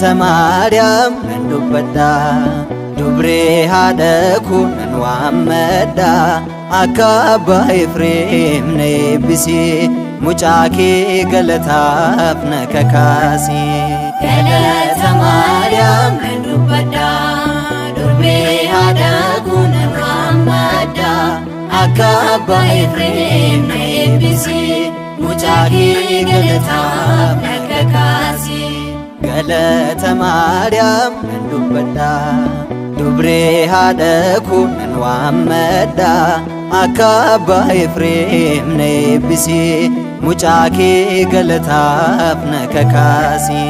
galata Maariyaam nan dubbadha dubree haadha koo nan waammadha akka abbaa Efreem na eebbisee mucaa kee galataaf na kakaasi. Galata Maariyaam nan dubbadha dubree haadha koo nan waammadha akka abbaa Efreem na eebbisee mucaa kee galataaf na kakaasi. Galata Maariyaam nan dubbadha dubree haadha koo nan waammadha akka abbaa Efreem na eebbisee mucaa kee galataaf na kakaasi.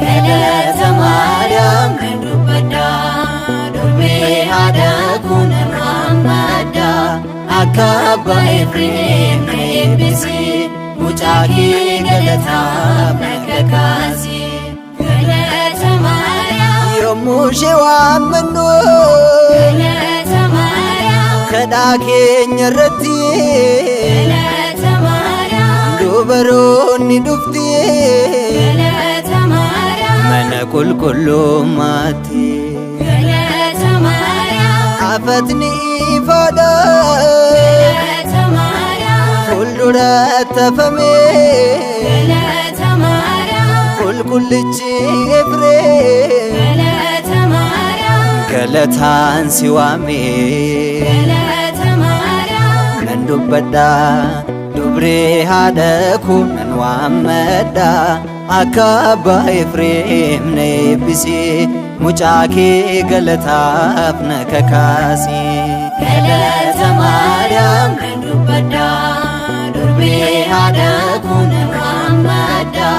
Galata Maariyaam nan dubbadha dubree haadha koo nan waammadha akka abbaa Efreem na eebbisee mucaa kee galataaf na kakaasi. Galata Maariyaam yommuu ishee waammannu galata Maariyaam kadhaa keenya irratti galata Maariyaam dubaroonni dhufti galata Maariyaam mana qulqullummaatti galata Maariyaam afatni ifaadha galata Maariyaam fuulduratti hafame galata Maariyaam qulqullichi Efreem galata Maariyaam galataan si waame galata Maariyaam nan dubbadha dubree haadha koo nan waammadha akka abbaa Efreem na eebbisee mucaa kee galataaf na kakaasi. Galata Maariyaam nan dubbadha dubree haadha koo nan waammadha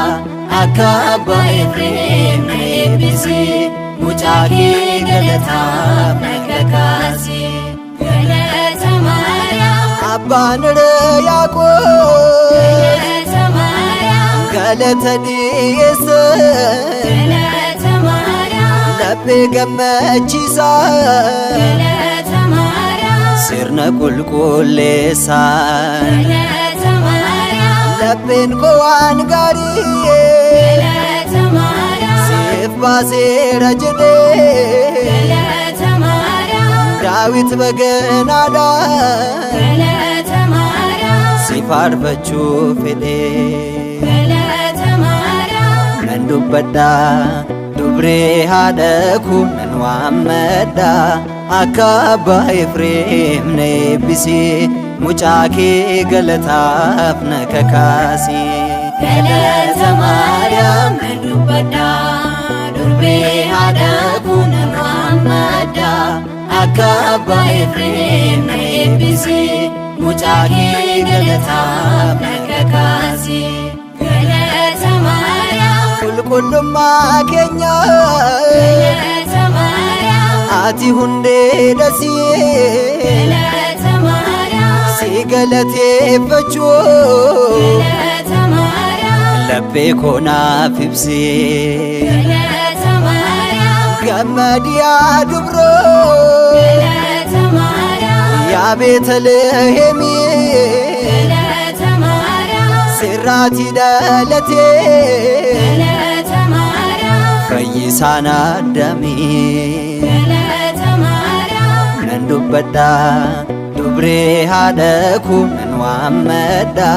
akka abbaa Efreem na eebbisee mucaa kee galataaf na kakaasi. Galata Maariyaam Abbaan Yaaqoob galata Maariyaam galata dhiyeessa galata Maariyaam laphee gammachiisa galata Maariyaam sirna qulqulleessa galata Maariyaam lapheen koo waan gaarii galata Maariyaam siif baaseera jedhee galata Maariyaam Daawit baganaadhaan galata Maariyaam si faarfachuu fedhee galata Maariyaam nan dubbadha dubree haadha koo nan waammadha akka abbaa Efreem na eebbisee mucaa kee galataaf na kakaasi. Galata Maariyaam nan dubbadha dubree haadha koo nan waammadha akka abbaa Efreem na eebbisee mucaa kee galataaf na kakaasi. Galata Maariyaam Qulqullummaa keenya galata Maariyaam ati hundee dasii galata Maariyaam si galateeffachuu galata Maariyaam laphee koo naaf ibsee galata Maariyaam gammadiyaa dubroo galata Maariyaam yaa Beetlehemi galata Maariyaam sirraati dhalatee galata Maariyaam fayyisaan addamii galata Maariyaam nan dubbadha dubree haadha koo nan waammadha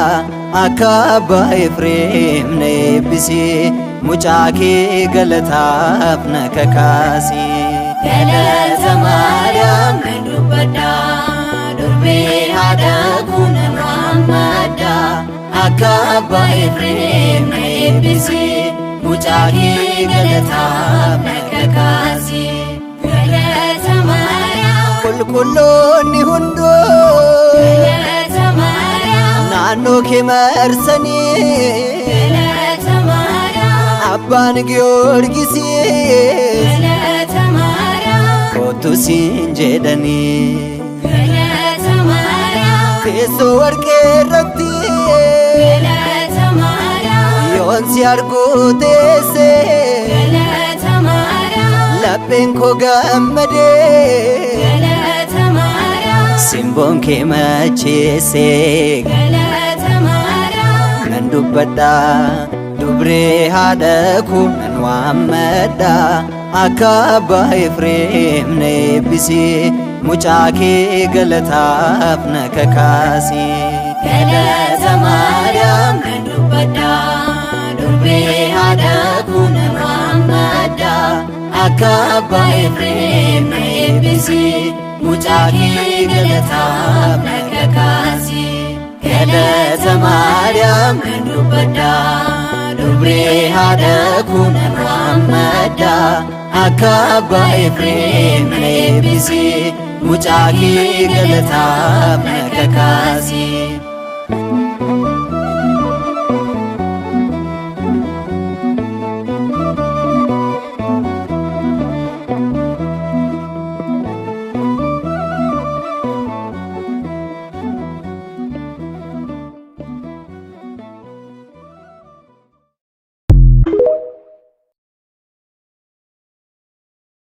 akka abbaa Efreem na eebbisee mucaa kee galataaf na kakaasi. Galata Maariyaam nan dubbadha dubree haadha koo nan waammadha akka abbaa Efreem na eebbisee mucaa kee galataaf na kakaasi. Galata Maariyaam Qulqulloonni hunduu galata Maariyaam naannoo kee marsanii galata Maariyaam abbaan Giyoorgisii galata Maariyaam kottu siin jedhanii galata Maariyaam teessoo warqee irratti galata Maariyaam yoon si arguu teesse galata Maariyaam lapheen koo gammadee galata Maariyaam simboon kee macheesse galata Maariyaam nan dubbadha dubree haadha koo nan ዋመዳ አካባ ኤፍሬም ነብሲ ሙጫኬ ገለታፍ ነከካሲ ገለተ ማርያም ከዱበዳ ዱርቤ አደኩነ ዋመዳ አካባ ኤፍሬም ነብሲ ሙጫኬ ገለታፍ ነከካሲ ገለተ ማርያም ከዱበዳ ዱብሬ ሃደኩነ ዋመዳ አካባ ኤፍሬም ነብሲ ሙጫኪ ገለታፍ ነከካሲ